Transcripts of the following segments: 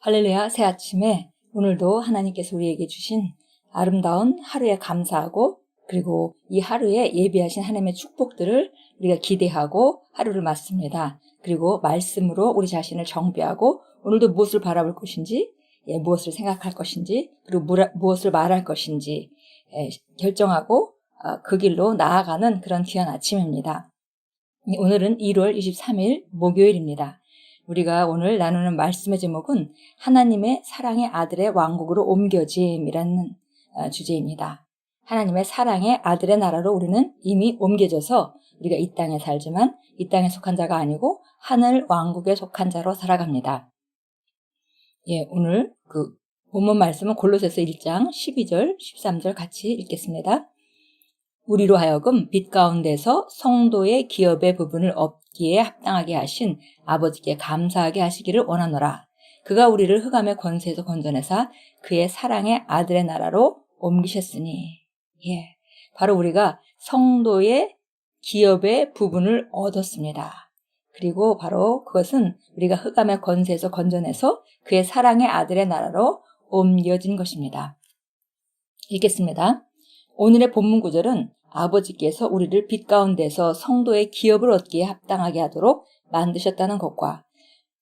할렐루야, 새 아침에 오늘도 하나님께서 우리에게 주신 아름다운 하루에 감사하고 그리고 이 하루에 예비하신 하나님의 축복들을 우리가 기대하고 하루를 맞습니다. 그리고 말씀으로 우리 자신을 정비하고 오늘도 무엇을 바라볼 것인지, 무엇을 생각할 것인지, 그리고 무엇을 말할 것인지 결정하고 그 길로 나아가는 그런 귀한 아침입니다. 오늘은 1월 23일 목요일입니다. 우리가 오늘 나누는 말씀의 제목은 하나님의 사랑의 아들의 왕국으로 옮겨짐이라는 주제입니다. 하나님의 사랑의 아들의 나라로 우리는 이미 옮겨져서 우리가 이 땅에 살지만 이 땅에 속한 자가 아니고 하늘 왕국에 속한 자로 살아갑니다. 오늘 그 본문 말씀은 골로새서 1장 12절, 13절 같이 읽겠습니다. 우리로 하여금 빛 가운데서 성도의 기업의 부분을 얻기에 합당하게 하신 아버지께 감사하게 하시기를 원하노라. 그가 우리를 흑암의 권세에서 건져내사 그의 사랑의 아들의 나라로 옮기셨으니. 바로 우리가 성도의 기업의 부분을 얻었습니다. 그리고 바로 그것은 우리가 흑암의 권세에서 건져내서 그의 사랑의 아들의 나라로 옮겨진 것입니다. 읽겠습니다. 오늘의 본문 구절은 아버지께서 우리를 빛 가운데서 성도의 기업을 얻기에 합당하게 하도록 만드셨다는 것과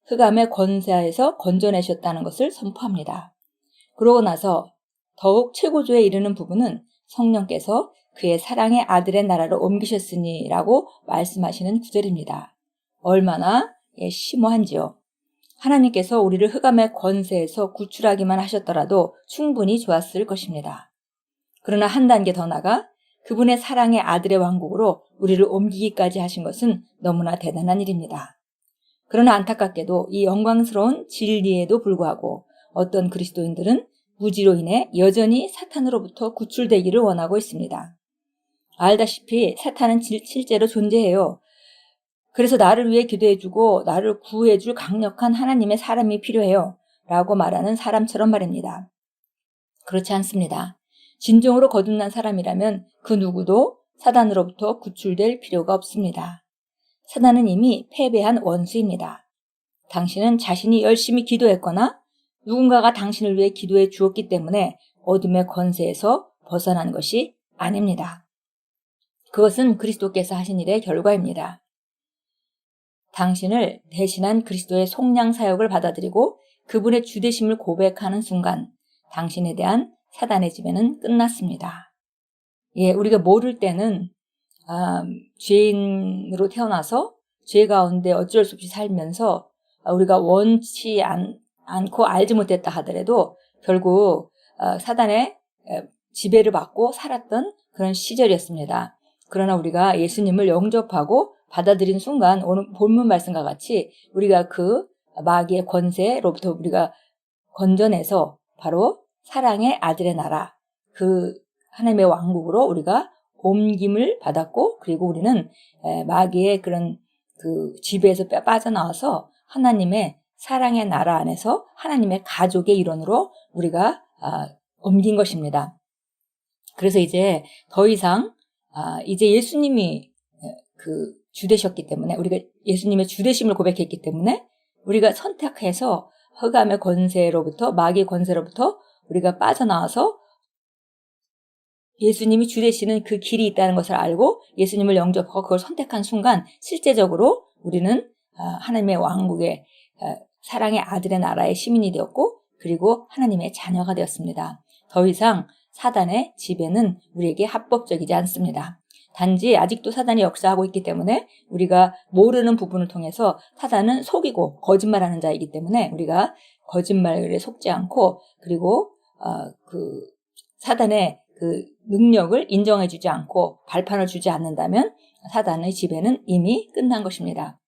흑암의 권세에서 건져내셨다는 것을 선포합니다. 그러고 나서 더욱 최고조에 이르는 부분은 성령께서 그의 사랑의 아들의 나라로 옮기셨으니 라고 말씀하시는 구절입니다. 얼마나 심오한지요. 하나님께서 우리를 흑암의 권세에서 구출하기만 하셨더라도 충분히 좋았을 것입니다. 그러나 한 단계 더 나가 그분의 사랑의 아들의 왕국으로 우리를 옮기기까지 하신 것은 너무나 대단한 일입니다. 그러나 안타깝게도 이 영광스러운 진리에도 불구하고 어떤 그리스도인들은 무지로 인해 여전히 사탄으로부터 구출되기를 원하고 있습니다. 알다시피 사탄은 실제로 존재해요. 그래서 나를 위해 기도해주고 나를 구해줄 강력한 하나님의 사람이 필요해요 라고 말하는 사람처럼 말입니다. 그렇지 않습니다. 진정으로 거듭난 사람이라면 그 누구도 사단으로부터 구출될 필요가 없습니다. 사단은 이미 패배한 원수입니다. 당신은 자신이 열심히 기도했거나 누군가가 당신을 위해 기도해 주었기 때문에 어둠의 권세에서 벗어난 것이 아닙니다. 그것은 그리스도께서 하신 일의 결과입니다. 당신을 대신한 그리스도의 속량 사역을 받아들이고 그분의 주되심을 고백하는 순간 당신에 대한 사단의 지배는 끝났습니다. 우리가 모를 때는 죄인으로 태어나서 죄 가운데 어쩔 수 없이 살면서 우리가 원치 않고 알지 못했다 하더라도 결국 사단의 지배를 받고 살았던 그런 시절이었습니다. 그러나 우리가 예수님을 영접하고 받아들인 순간 오늘 본문 말씀과 같이 우리가 그 마귀의 권세로부터 우리가 건져내서 바로 사랑의 아들의 나라, 그 하나님의 왕국으로 우리가 옮김을 받았고 그리고 우리는 마귀의 그런 그 지배에서 빠져나와서 하나님의 사랑의 나라 안에서 하나님의 가족의 일원으로 우리가 옮긴 것입니다. 그래서 이제 더 이상 이제 예수님이 그 주되셨기 때문에 우리가 예수님의 주되심을 고백했기 때문에 우리가 선택해서 흑암의 권세로부터 마귀의 권세로부터 우리가 빠져나와서 예수님이 주되시는 그 길이 있다는 것을 알고 예수님을 영접하고 그걸 선택한 순간 실제적으로 우리는 하나님의 왕국의 사랑의 아들의 나라의 시민이 되었고 그리고 하나님의 자녀가 되었습니다. 더 이상 사단의 지배는 우리에게 합법적이지 않습니다. 단지 아직도 사단이 역사하고 있기 때문에 우리가 모르는 부분을 통해서 사단은 속이고 거짓말하는 자이기 때문에 우리가 거짓말에 속지 않고 그리고 그 사단의 그 능력을 인정해주지 않고 발판을 주지 않는다면 사단의 지배는 이미 끝난 것입니다.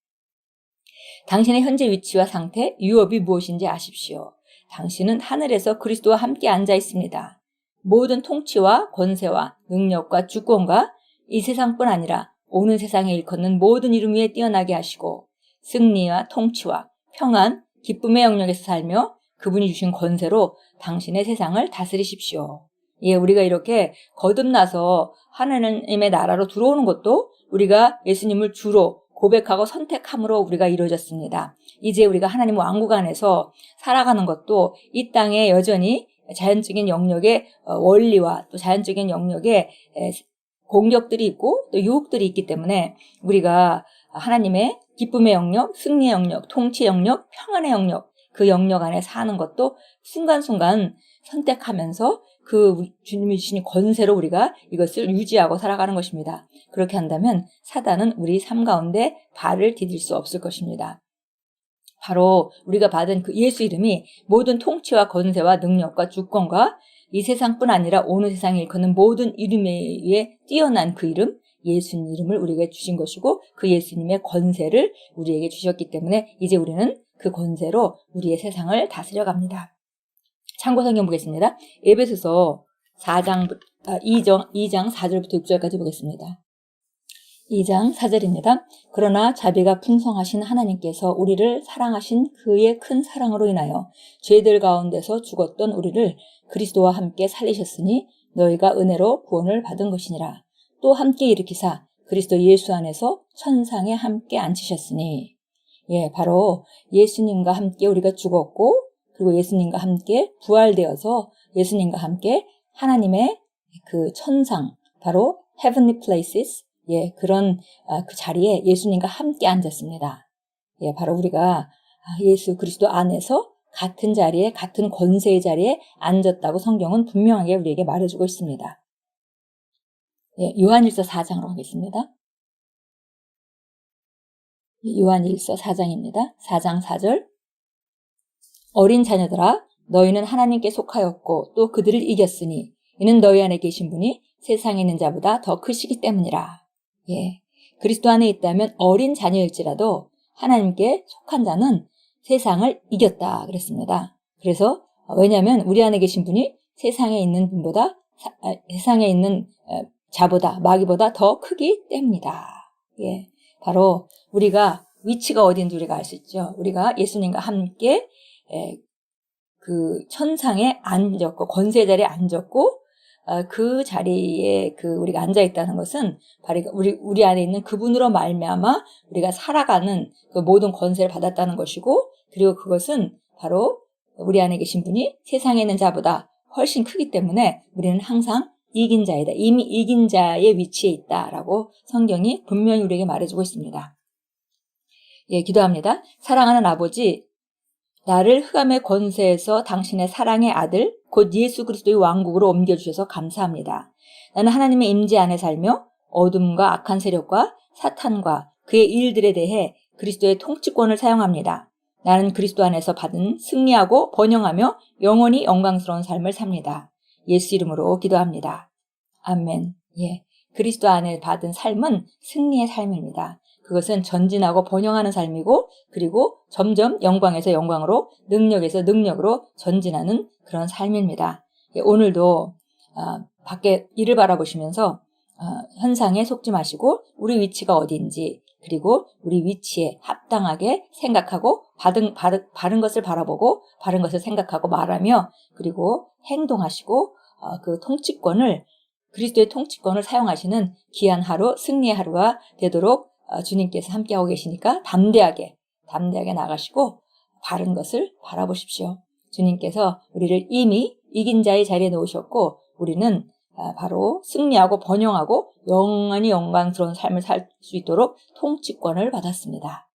당신의 현재 위치와 상태, 유업이 무엇인지 아십시오. 당신은 하늘에서 그리스도와 함께 앉아 있습니다. 모든 통치와 권세와 능력과 주권과 이 세상뿐 아니라 오는 세상에 일컫는 모든 이름 위에 뛰어나게 하시고 승리와 통치와 평안, 기쁨의 영역에서 살며 그분이 주신 권세로 당신의 세상을 다스리십시오. 우리가 이렇게 거듭나서 하나님의 나라로 들어오는 것도 우리가 예수님을 주로 고백하고 선택함으로 우리가 이루어졌습니다. 이제 우리가 하나님 왕국 안에서 살아가는 것도 이 땅에 여전히 자연적인 영역의 원리와 또 자연적인 영역의 공격들이 있고 또 유혹들이 있기 때문에 우리가 하나님의 기쁨의 영역, 승리의 영역, 통치의 영역, 평안의 영역, 그 영역 안에 사는 것도 순간순간 선택하면서 그 주님이 주신 권세로 우리가 이것을 유지하고 살아가는 것입니다. 그렇게 한다면 사단은 우리 삶 가운데 발을 디딜 수 없을 것입니다. 바로 우리가 받은 그 예수 이름이 모든 통치와 권세와 능력과 주권과 이 세상뿐 아니라 온 세상에 일컫는 모든 이름 위에 뛰어난 그 이름, 예수님 이름을 우리에게 주신 것이고 그 예수님의 권세를 우리에게 주셨기 때문에 이제 우리는 그 권세로 우리의 세상을 다스려 갑니다. 참고 성경 보겠습니다. 에베소서 2장 4절부터 6절까지 보겠습니다. 2장 4절입니다. 그러나 자비가 풍성하신 하나님께서 우리를 사랑하신 그의 큰 사랑으로 인하여 죄들 가운데서 죽었던 우리를 그리스도와 함께 살리셨으니 너희가 은혜로 구원을 받은 것이니라. 또 함께 일으키사 그리스도 예수 안에서 천상에 함께 앉히셨으니 바로 예수님과 함께 우리가 죽었고 그리고 예수님과 함께 부활되어서 예수님과 함께 하나님의 그 천상 바로 heavenly places 그런 그 자리에 예수님과 함께 앉았습니다. 바로 우리가 예수 그리스도 안에서 같은 자리에 같은 권세의 자리에 앉았다고 성경은 분명하게 우리에게 말해주고 있습니다. 요한일서 4장으로 가겠습니다. 요한일서 4장입니다. 4장 4절 어린 자녀들아 너희는 하나님께 속하였고 또 그들을 이겼으니 이는 너희 안에 계신 분이 세상에 있는 자보다 더 크시기 때문이라. 그리스도 안에 있다면 어린 자녀일지라도 하나님께 속한 자는 세상을 이겼다 그랬습니다. 그래서 왜냐하면 우리 안에 계신 분이 세상에 있는 분보다 세상에 있는 자보다 마귀보다 더 크기 때문이다. 바로 우리가 위치가 어딘지 우리가 알 수 있죠. 우리가 예수님과 함께 그 천상에 앉았고 권세 자리에 앉았고 그 자리에 우리가 앉아 있다는 것은 바로 우리 안에 있는 그분으로 말미암아 우리가 살아가는 그 모든 권세를 받았다는 것이고 그리고 그것은 바로 우리 안에 계신 분이 세상에 있는 자보다 훨씬 크기 때문에 우리는 항상 이긴 자이다. 이미 이긴 자의 위치에 있다라고 성경이 분명히 우리에게 말해주고 있습니다. 기도합니다. 사랑하는 아버지, 나를 흑암의 권세에서 당신의 사랑의 아들 곧 예수 그리스도의 왕국으로 옮겨주셔서 감사합니다. 나는 하나님의 임재 안에 살며 어둠과 악한 세력과 사탄과 그의 일들에 대해 그리스도의 통치권을 사용합니다. 나는 그리스도 안에서 받은 승리하고 번영하며 영원히 영광스러운 삶을 삽니다. 예수 이름으로 기도합니다. 아멘. 그리스도 안에 받은 삶은 승리의 삶입니다. 그것은 전진하고 번영하는 삶이고 그리고 점점 영광에서 영광으로 능력에서 능력으로 전진하는 그런 삶입니다. 오늘도 밖에 일을 바라보시면서 현상에 속지 마시고 우리 위치가 어디인지 그리고 우리 위치에 합당하게 생각하고 바른 것을 바라보고 바른 것을 생각하고 말하며 그리고 행동하시고 그 통치권을 그리스도의 통치권을 사용하시는 귀한 하루 승리의 하루가 되도록 주님께서 함께하고 계시니까 담대하게 나가시고 바른 것을 바라보십시오. 주님께서 우리를 이미 이긴 자의 자리에 놓으셨고 우리는 바로 승리하고 번영하고 영원히 영광스러운 삶을 살 수 있도록 통치권을 받았습니다.